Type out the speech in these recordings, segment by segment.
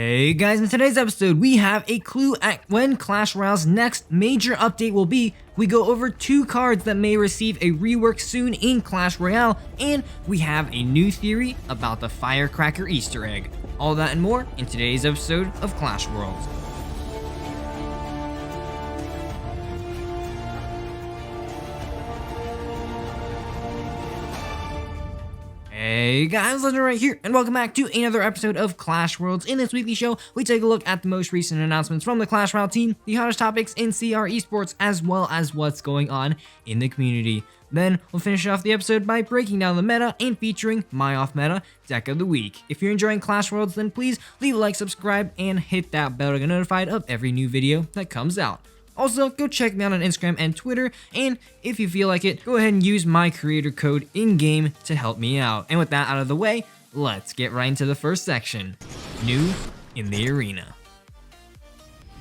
Hey guys, in today's episode we have a clue at when Clash Royale's next major update will be. We go over 2 cards that may receive a rework soon in Clash Royale, and we have a new theory about the Firecracker Easter egg. All that and more in today's episode of Clash Worlds. Hey guys, Legendaray here, and welcome back to another episode of Clash Worlds. In this weekly show, we take a look at the most recent announcements from the Clash Royale team, the hottest topics in CR eSports, as well as what's going on in the community. Then, we'll finish off the episode by breaking down the meta and featuring my off-meta deck of the week. If you're enjoying Clash Worlds, then please leave a like, subscribe, and hit that bell to get notified of every new video that comes out. Also, go check me out on Instagram and Twitter, and if you feel like it, go ahead and use my creator code in-game to help me out. And with that out of the way, let's get right into the first section. New in the Arena.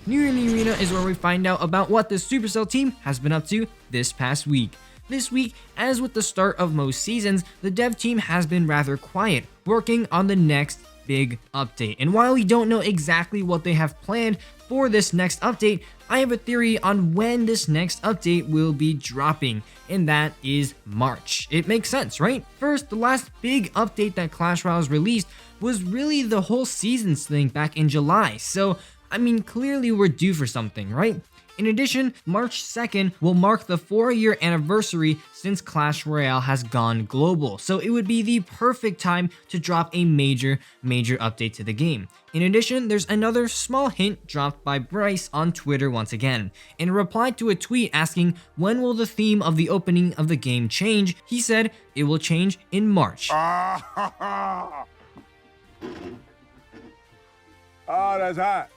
New in the Arena is where we find out about what the Supercell team has been up to this past week. This week, as with the start of most seasons, the dev team has been rather quiet, working on the next big update. And while we don't know exactly what they have planned for this next update, I have a theory on when this next update will be dropping, and that is March. It makes sense, right? First, the last big update that Clash Royale released was really the whole seasons thing back in July, so I mean, clearly we're due for something, right? In addition, March 2nd will mark the 4-year anniversary since Clash Royale has gone global, so it would be the perfect time to drop a major update to the game. In addition, there's another small hint dropped by Bryce on Twitter once again. In a reply to a tweet asking when will the theme of the opening of the game change, he said it will change in March. Oh, that's hot.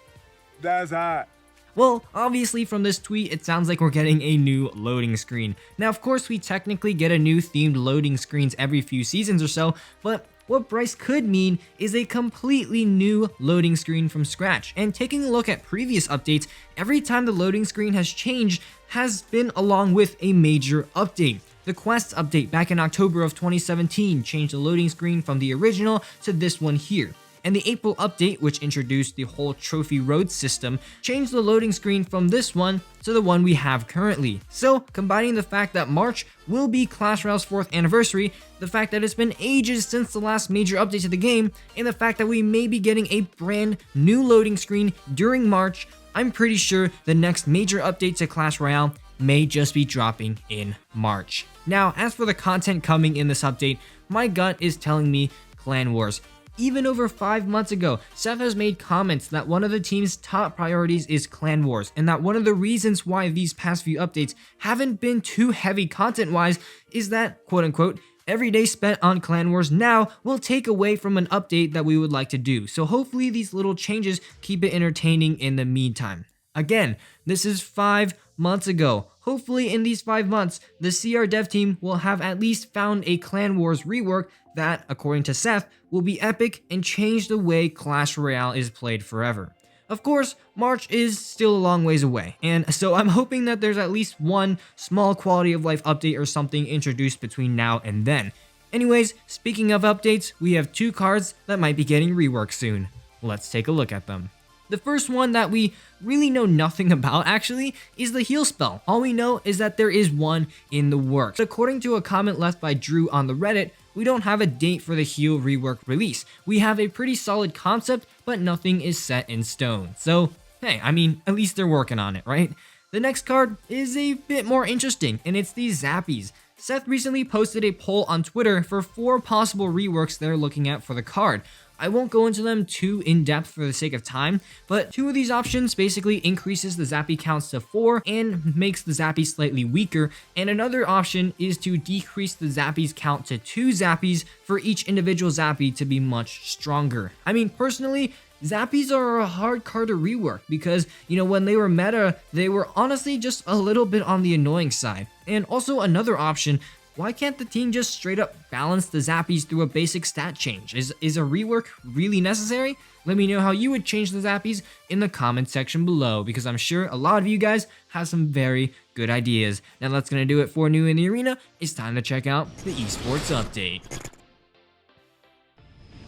That's hot. Well, obviously from this tweet, it sounds like we're getting a new loading screen. Now, of course, we technically get a new themed loading screens every few seasons or so, but what Bryce could mean is a completely new loading screen from scratch. And taking a look at previous updates, every time the loading screen has changed has been along with a major update. The Quests update back in October of 2017 changed the loading screen from the original to this one here. And the April update, which introduced the whole Trophy Road system, changed the loading screen from this one to the one we have currently. So, combining the fact that March will be Clash Royale's 4th anniversary, the fact that it's been ages since the last major update to the game, and the fact that we may be getting a brand new loading screen during March, I'm pretty sure the next major update to Clash Royale may just be dropping in March. Now, as for the content coming in this update, my gut is telling me Clan Wars. Even over 5 months ago, Seth has made comments that one of the team's top priorities is Clan Wars, and that one of the reasons why these past few updates haven't been too heavy content-wise is that, quote-unquote, every day spent on Clan Wars now will take away from an update that we would like to do, so hopefully these little changes keep it entertaining in the meantime. Again, this is 5 months ago. Hopefully in these 5 months, the CR dev team will have at least found a Clan Wars rework that, according to Seth, will be epic and change the way Clash Royale is played forever. Of course, March is still a long ways away, and so I'm hoping that there's at least one small quality of life update or something introduced between now and then. Anyways, speaking of updates, we have 2 cards that might be getting reworked soon. Let's take a look at them. The first one that we really know nothing about actually is the heal spell. All we know is that there is one in the works. According to a comment left by Drew on the Reddit, we don't have a date for the heal rework release. We have a pretty solid concept, but nothing is set in stone. So, hey, I mean, at least they're working on it, right? The next card is a bit more interesting, and it's the Zappies. Seth recently posted a poll on Twitter for 4 possible reworks they're looking at for the card. I won't go into them too in-depth for the sake of time, but 2 of these options basically increases the Zappy counts to 4 and makes the Zappy slightly weaker, and another option is to decrease the Zappy's count to 2 Zappies for each individual Zappy to be much stronger. I mean, personally, Zappies are a hard card to rework because, you know, when they were meta, they were honestly just a little bit on the annoying side. And also another option, why can't the team just straight up balance the Zappies through a basic stat change? Is a rework really necessary? Let me know how you would change the Zappies in the comment section below, because I'm sure a lot of you guys have some very good ideas. Now that's going to do it for New in the Arena. It's time to check out the eSports update.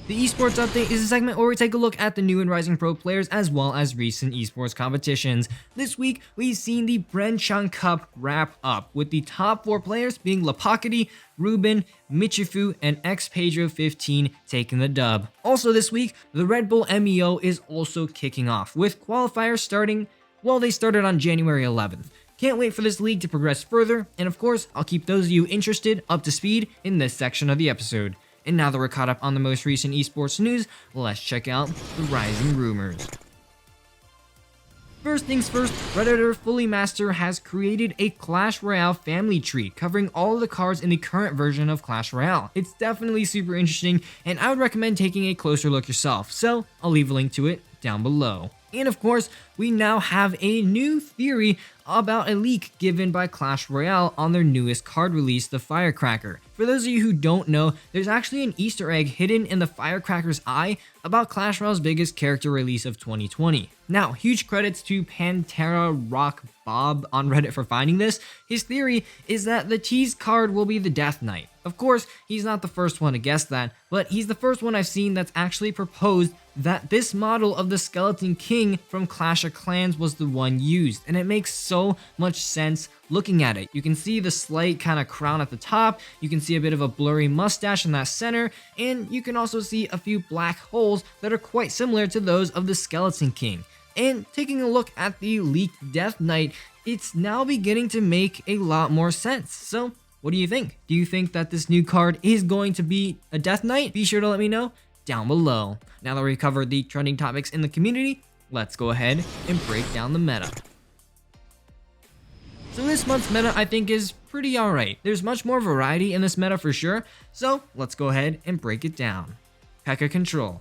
The esports update is a segment where we take a look at the new and rising pro players as well as recent esports competitions. This week, we've seen the Brenchang Cup wrap up, with the top 4 players being Lapakati, Ruben, Michifu, and xPedro15 taking the dub. Also this week, the Red Bull MEO is also kicking off, with qualifiers starting, well, they started on January 11th. Can't wait for this league to progress further, and of course, I'll keep those of you interested up to speed in this section of the episode. And now that we're caught up on the most recent esports news, let's check out the rising rumors. First things first, Redditor Fully Master has created a Clash Royale family tree covering all of the cards in the current version of Clash Royale. It's definitely super interesting, and I would recommend taking a closer look yourself, so I'll leave a link to it down below. And of course, we now have a new theory about a leak given by Clash Royale on their newest card release, the Firecracker. For those of you who don't know, there's actually an Easter egg hidden in the Firecracker's eye about Clash Royale's biggest character release of 2020. Now, huge credits to Pantera Rock Bob on Reddit for finding this. His theory is that the teased card will be the Death Knight. Of course, he's not the first one to guess that, but he's the first one I've seen that's actually proposed that this model of the Skeleton King from Clash of Clans was the one used, and it makes so much sense looking at it. You can see the slight kind of crown at the top, you can see a bit of a blurry mustache in that center, and you can also see a few black holes that are quite similar to those of the Skeleton King. And taking a look at the leaked Death Knight, it's now beginning to make a lot more sense. So what do you think? Do you think that this new card is going to be a Death Knight? Be sure to let me know down below. Now that we've covered the trending topics in the community, let's go ahead and break down the meta. So this month's meta I think is pretty alright. There's much more variety in this meta for sure, so let's go ahead and break it down. P.E.K.K.A. Control.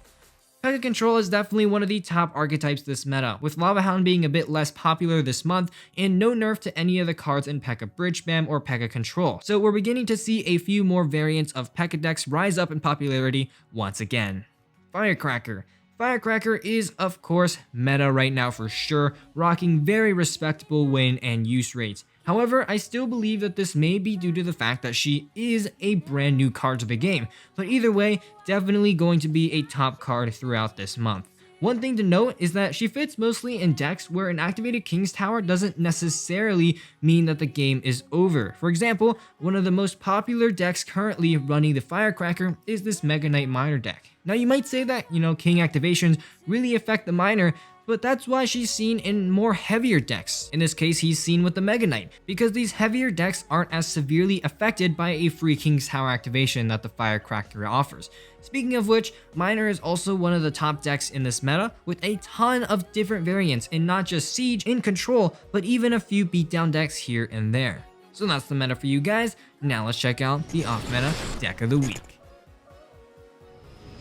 P.E.K.K.A. Control is definitely one of the top archetypes this meta, with Lava Hound being a bit less popular this month and no nerf to any of the cards in P.E.K.K.A. Bridge Spam or P.E.K.K.A. Control. So we're beginning to see a few more variants of P.E.K.K.A. decks rise up in popularity once again. Firecracker. Firecracker is, of course, meta right now for sure, rocking very respectable win and use rates. However, I still believe that this may be due to the fact that she is a brand new card to the game, but either way, definitely going to be a top card throughout this month. One thing to note is that she fits mostly in decks where an activated King's Tower doesn't necessarily mean that the game is over. For example, one of the most popular decks currently running the Firecracker is this Mega Knight Miner deck. Now you might say that, King activations really affect the Miner, but that's why she's seen in more heavier decks. In this case, he's seen with the Mega Knight, because these heavier decks aren't as severely affected by a free King's Tower activation that the Firecracker offers. Speaking of which, Miner is also one of the top decks in this meta, with a ton of different variants in not just Siege and Control, but even a few beatdown decks here and there. So that's the meta for you guys. Now let's check out the off-meta deck of the week.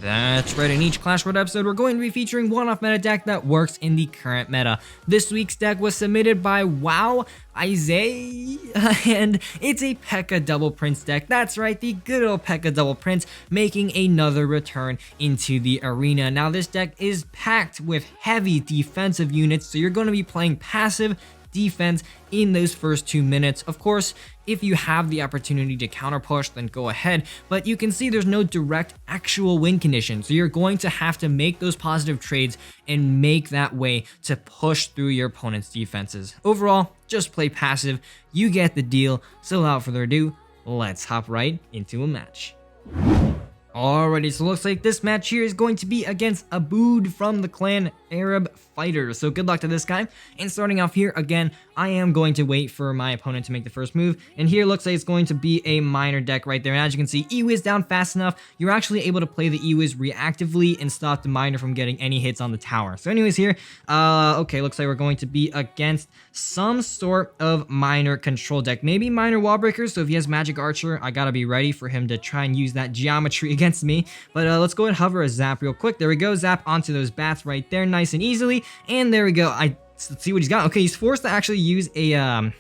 That's right, in each Clash Royale episode, we're going to be featuring one off-meta deck that works in the current meta. This week's deck was submitted by Wow Isaiah, and it's a P.E.K.K.A. Double Prince deck. That's right, the good old P.E.K.K.A. Double Prince making another return into the arena. Now, this deck is packed with heavy defensive units, so you're going to be playing passive defense in those first 2 minutes. Of course, if you have the opportunity to counter push, then go ahead, but you can see there's no direct actual win condition, so you're going to have to make those positive trades and make that way to push through your opponent's defenses. Overall, just play passive, you get the deal. So without further ado, let's hop right into a match. Alrighty, so looks like this match here is going to be against Abood from the clan Arab Fighters. So good luck to this guy. And starting off here, again, I am going to wait for my opponent to make the first move. And here looks like it's going to be a Miner deck right there. And as you can see, E-Wiz down fast enough. You're actually able to play the E-Wiz reactively and stop the Miner from getting any hits on the tower. So anyways here, okay, looks like we're going to be against some sort of Miner control deck. Maybe Miner Wallbreaker. So if he has Magic Archer, I gotta be ready for him to try and use that geometry against me. But let's go and hover a zap real quick. There we go, zap onto those bats right there, nice and easily. And there we go. Let's see what he's got. Okay, he's forced to actually use an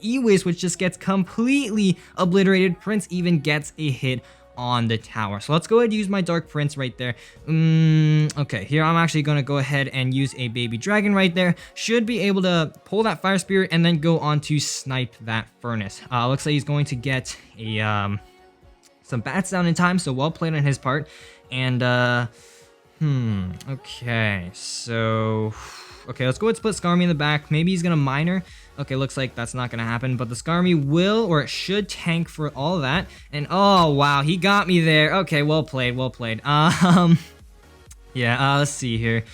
E-Wiz, which just gets completely obliterated. Prince even gets a hit on the tower. So let's go ahead and use my Dark Prince right there. Okay, here I'm actually going to go ahead and use a Baby Dragon right there. Should be able to pull that Fire Spirit and then go on to snipe that Furnace. Looks like he's going to get a some bats down in time, so well played on his part. And, okay, so, okay, let's go ahead and split Skarmy in the back. Maybe he's gonna miner. Okay, looks like that's not gonna happen, but the Skarmy will, or it should tank for all of that. And, oh, wow, he got me there. Okay, well played, well played. Yeah, let's see here.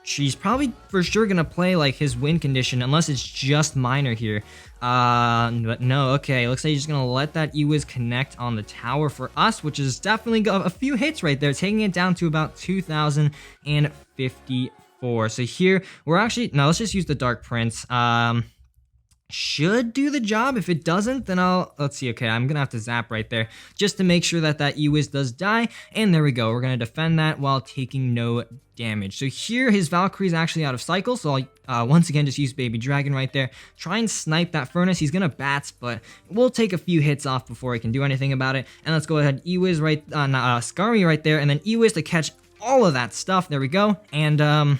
She's probably for sure gonna play like his win condition unless it's just miner here. But no, okay, looks like he's just gonna let that E-Wiz connect on the tower for us, which is definitely a few hits right there, taking it down to about 2,054. So here we're actually, no, let's just use the Dark Prince. Should do the job. If it doesn't, then let's see. Okay, I'm gonna have to zap right there just to make sure that that E-Wiz does die. And there we go. We're gonna defend that while taking no damage. So here his Valkyrie is actually out of cycle, so I'll once again just use Baby Dragon right there. Try and snipe that furnace. He's gonna bats, but we'll take a few hits off before he can do anything about it. And let's go ahead, E-Wiz right, Skarmy right there, and then E-Wiz to catch all of that stuff. There we go. And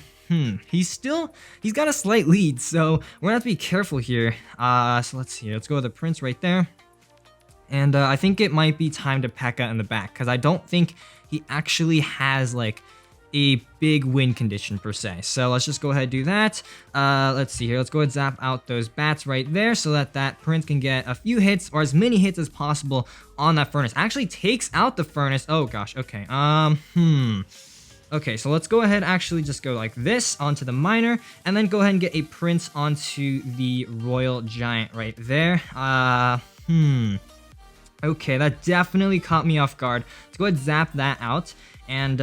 he's got a slight lead, so we're gonna have to be careful here. So let's see, let's go with the Prince right there. And I think it might be time to P.E.K.K.A in the back, because I don't think he actually has like a big win condition per se. So let's just go ahead and do that. Let's see here, let's go ahead and zap out those bats right there so that that Prince can get a few hits, or as many hits as possible on that furnace. Actually takes out the furnace. Oh gosh, okay. Okay, so let's go ahead, actually just go like this onto the miner, and then go ahead and get a Prince onto the Royal Giant right there. Okay, that definitely caught me off guard. Let's go ahead and zap that out. And,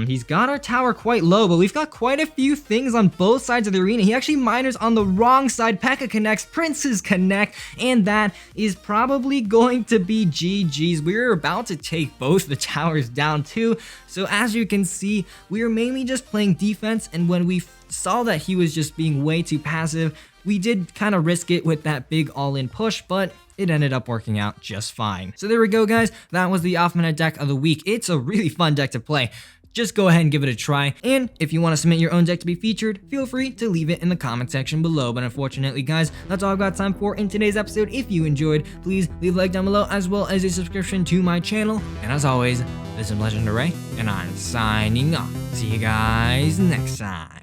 he's got our tower quite low, but we've got quite a few things on both sides of the arena. He actually miners on the wrong side. P.E.K.K.A connects, Princes connect, and that is probably going to be GG's. We're about to take both the towers down too. So as you can see, we are mainly just playing defense, and when we saw that he was just being way too passive, we did kind of risk it with that big all-in push, but it ended up working out just fine. So there we go, guys. That was the off-minute deck of the week. It's a really fun deck to play. Just go ahead and give it a try. And if you want to submit your own deck to be featured, feel free to leave it in the comment section below. But unfortunately, guys, that's all I've got time for in today's episode. If you enjoyed, please leave a like down below, as well as a subscription to my channel. And as always, this is Legendaray, and I'm signing off. See you guys next time.